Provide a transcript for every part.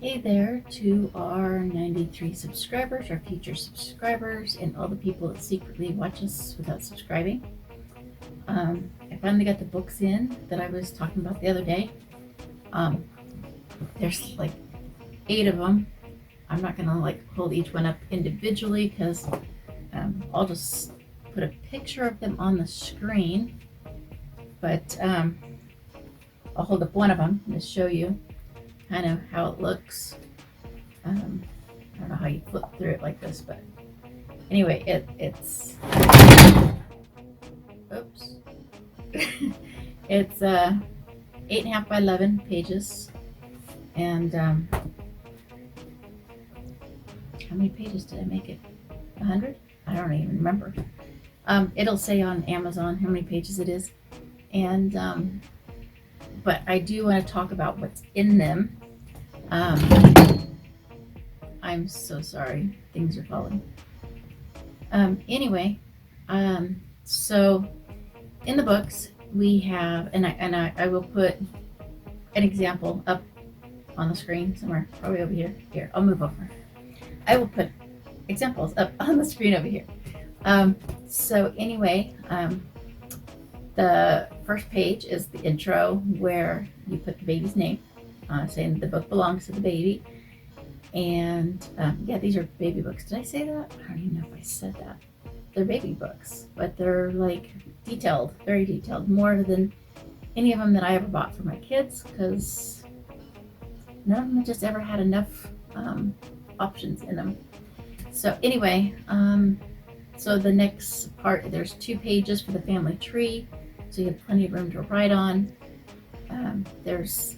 Hey there to our 93 subscribers, our future subscribers, and all the people that secretly watch us without subscribing. I finally got the books in that I was talking about the other day. There's like 8 of them. I'm not gonna hold each one up individually because I'll just put a picture of them on the screen. But I'll hold up one of them to show you kind of how it looks. I don't know how you flip through it like this, but anyway, it's oops, it's 8.5 by 11 pages, and how many pages did I make it? 100? I don't even remember. It'll say on Amazon how many pages it is, and but I do want to talk about what's in them. I'm so sorry, things are falling. Anyway, so in the books we have, and I will put an example up on the screen somewhere, probably over here. Here, I'll move over. I will put examples up on the screen over here. So anyway, the first page is the intro where you put the baby's name, saying the book belongs to the baby. And yeah, these are baby books. Did I say that? I don't even know if I said that. They're baby books, but they're like detailed, very detailed, more than any of them that I ever bought for my kids, because none of them just ever had enough options in them. So anyway, so the next part, there's 2 pages for the family tree, so you have plenty of room to write on. There's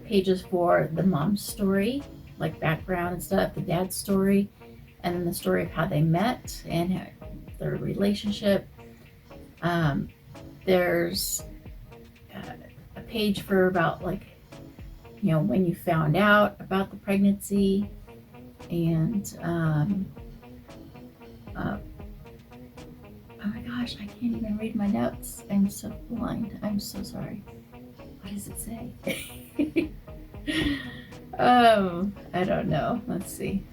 pages for the mom's story, like background and stuff, the dad's story, and then the story of how they met and their relationship. There's a page for about when you found out about the pregnancy, and oh my gosh, I can't even read my notes. I'm so blind. I'm so sorry. What does it say? I don't know. Let's see.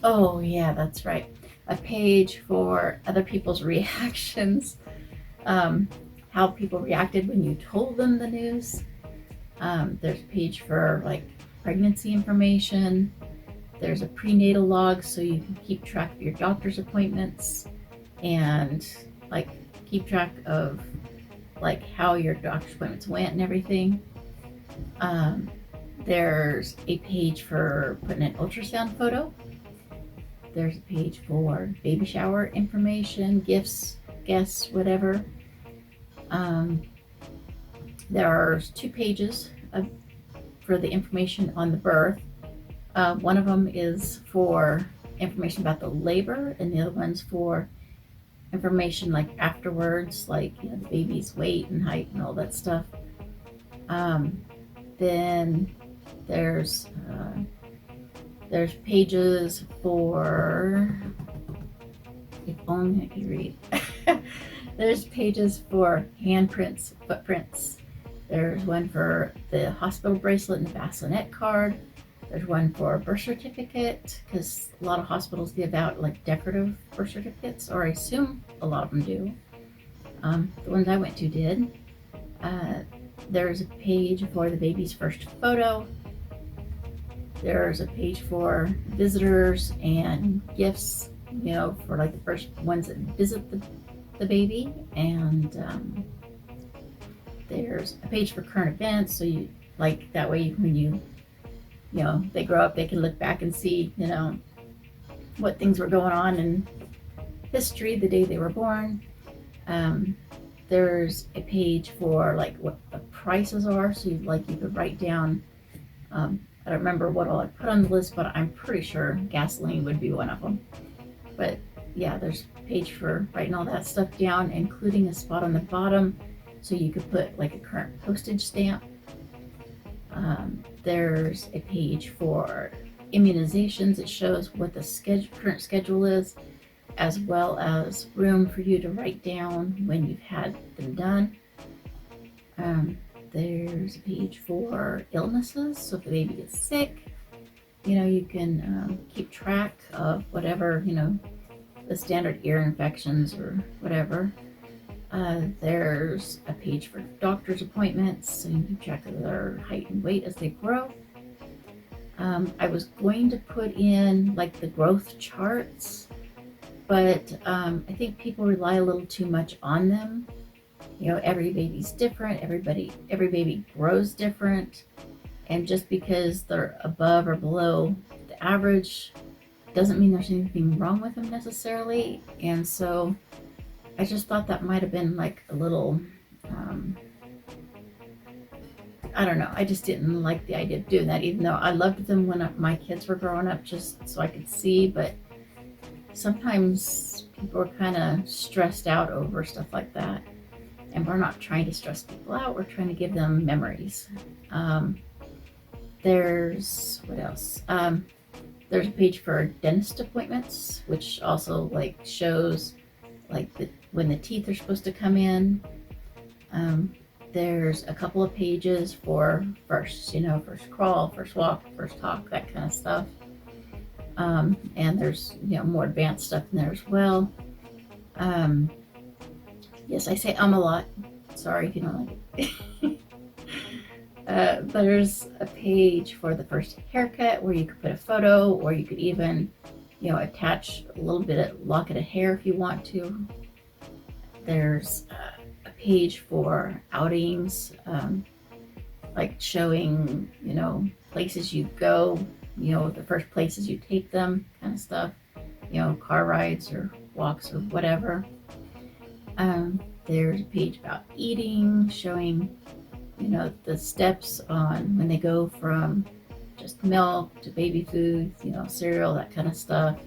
Oh yeah, that's right. A page for other people's reactions, how people reacted when you told them the news. There's a page for pregnancy information. There's a prenatal log so you can keep track of your doctor's appointments and keep track of how your doctor's appointments went and everything. There's a page for putting an ultrasound photo. There's a page for baby shower information, gifts, guests, whatever. There's 2 pages for the information on the birth. One of them is for information about the labor, and the other one's for information afterwards, the baby's weight and height and all that stuff. Then there's pages for, if only I could read. There's pages for handprints, footprints. There's one for the hospital bracelet and the bassinet card. There's one for a birth certificate, because a lot of hospitals give out decorative birth certificates, or I assume a lot of them do. The ones I went to did. There's a page for the baby's first photo. There's a page for visitors and gifts, for the first ones that visit the baby. And there's a page for current events, so you that way when they grow up, they can look back and see what things were going on in history the day they were born. There's a page for what the prices are, so you could write down, I don't remember what all I put on the list, but I'm pretty sure gasoline would be one of them. But yeah, there's a page for writing all that stuff down, including a spot on the bottom so you could put a current postage stamp. There's a page for immunizations. It shows what the current schedule is, as well as room for you to write down when you've had them done. There's a page for illnesses. So if the baby gets sick, you can keep track of whatever, the standard ear infections or whatever. There's a page for doctor's appointments, so you can keep track of their height and weight as they grow. I was going to put in like the growth charts, but I think people rely a little too much on them. Every baby's different. Every baby grows different, and just because they're above or below the average doesn't mean there's anything wrong with them necessarily. And so I just thought that might have been like a little, I don't know. I just didn't like the idea of doing that, even though I loved them when my kids were growing up, just so I could see. But sometimes people are kind of stressed out over stuff like that. And we're not trying to stress people out. We're trying to give them memories. There's, what else? There's a page for dentist appointments, which also like shows like when the teeth are supposed to come in. There's a couple of pages for first crawl, first walk, first talk, that kind of stuff. And there's, more advanced stuff in there as well. Yes, I say a lot. Sorry if you don't like it. There's a page for the first haircut where you could put a photo, or you could even, attach a little bit of locket of hair if you want to. There's a page for outings, like showing, places you go, the first places you take them, kind of stuff, car rides or walks or whatever. There's a page about eating, showing, the steps on when they go from just milk to baby food, cereal, that kind of stuff.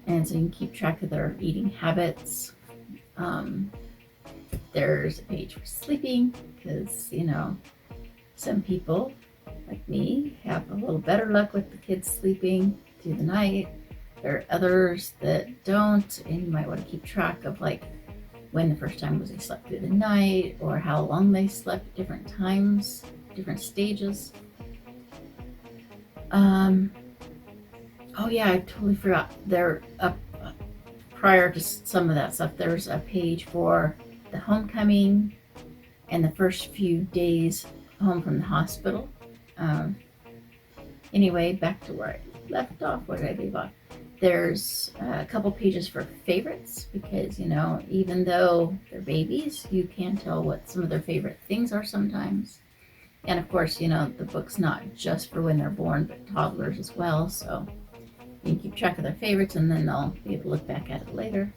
And so you can keep track of their eating habits. There's a page for sleeping because, some people, like me, have a little better luck with the kids sleeping through the night. There are others that don't, and you might want to keep track of like when the first time was they slept through the night, or how long they slept at different times, different stages. Oh yeah, I totally forgot. There, prior to some of that stuff, there's a page for the homecoming and the first few days home from the hospital. Anyway, back to where I left off. Where did I leave off? There's a couple pages for favorites because, even though they're babies, you can tell what some of their favorite things are sometimes. And of course, the book's not just for when they're born, but toddlers as well. So you can keep track of their favorites, and then they'll be able to look back at it later.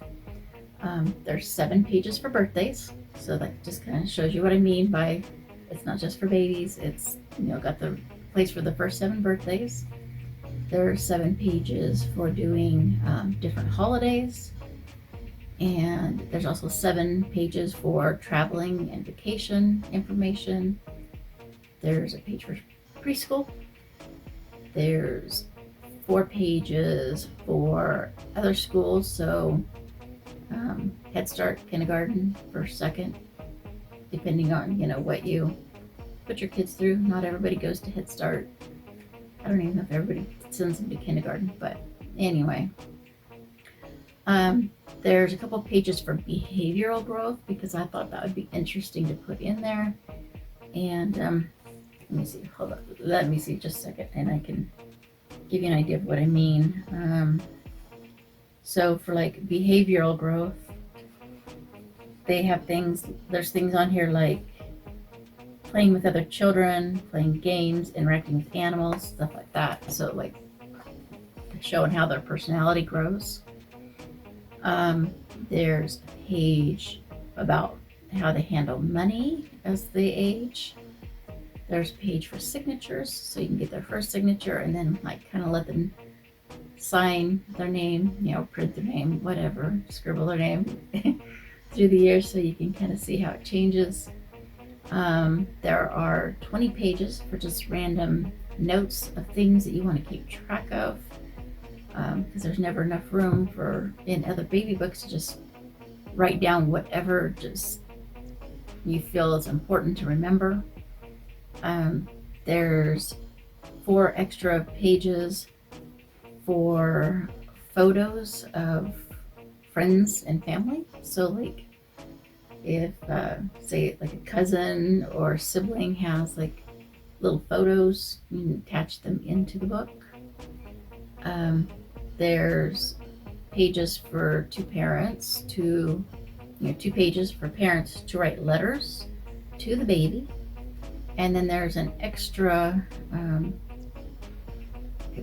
There's 7 pages for birthdays. So that just kind of shows you what I mean by it's not just for babies. It's, got the place for the first 7 birthdays. There are 7 pages for doing different holidays. And there's also 7 pages for traveling and vacation information. There's a page for preschool. There's 4 pages for other schools. So Head Start, kindergarten, first, second, depending on, what you put your kids through. Not everybody goes to Head Start. I don't even know if everybody sends them to kindergarten, but anyway. There's a couple pages for behavioral growth because I thought that would be interesting to put in there. And let me see, hold up, let me see just a second, and I can give you an idea of what I mean. So for like behavioral growth, they have there's things on here like playing with other children, playing games, interacting with animals, stuff like that. So like showing how their personality grows. There's a page about how they handle money as they age. There's a page for signatures, so you can get their first signature and then like kind of let them sign their name, print their name, whatever, scribble their name through the years so you can kind of see how it changes. There are 20 pages for just random notes of things that you want to keep track of because there's never enough room in other baby books to just write down whatever just you feel is important to remember. There's 4 extra pages for photos of friends and family. So like if say like a cousin or sibling has like little photos, you can attach them into the book. There's pages for 2 parents to, 2 pages for parents to write letters to the baby. And then there's an extra, I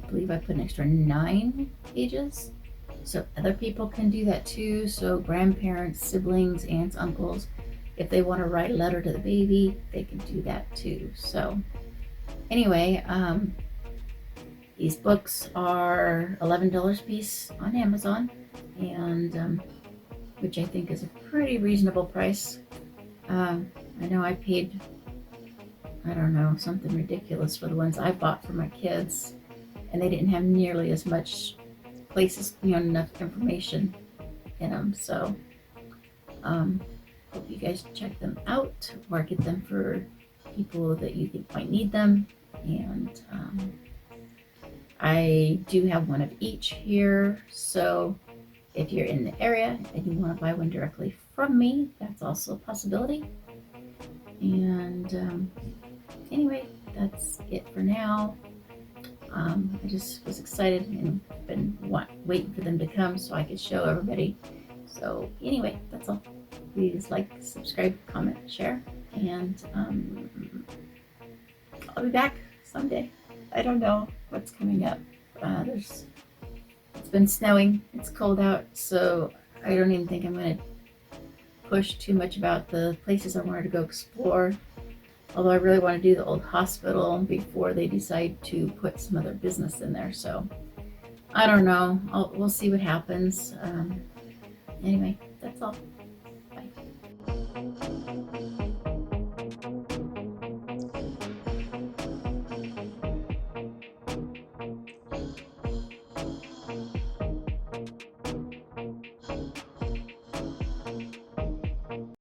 believe I put an extra 9 pages. So other people can do that too. So grandparents, siblings, aunts, uncles, if they want to write a letter to the baby, they can do that too. So anyway, these books are $11 a piece on Amazon, and which I think is a pretty reasonable price. I know I paid, I don't know, something ridiculous for the ones I bought for my kids, and they didn't have nearly as much places, enough information in them. So hope you guys check them out or get them for people that you think might need them. And I do have one of each here, so if you're in the area and you want to buy one directly from me, that's also a possibility. And anyway, that's it for now. I just was excited and been waiting for them to come so I could show everybody. So anyway, that's all. Please like, subscribe, comment, share, and I'll be back someday. I don't know what's coming up. It's been snowing, it's cold out, so I don't even think I'm going to push too much about the places I wanted to go explore. Although I really want to do the old hospital before they decide to put some other business in there. So I don't know. We'll see what happens. Anyway, that's all.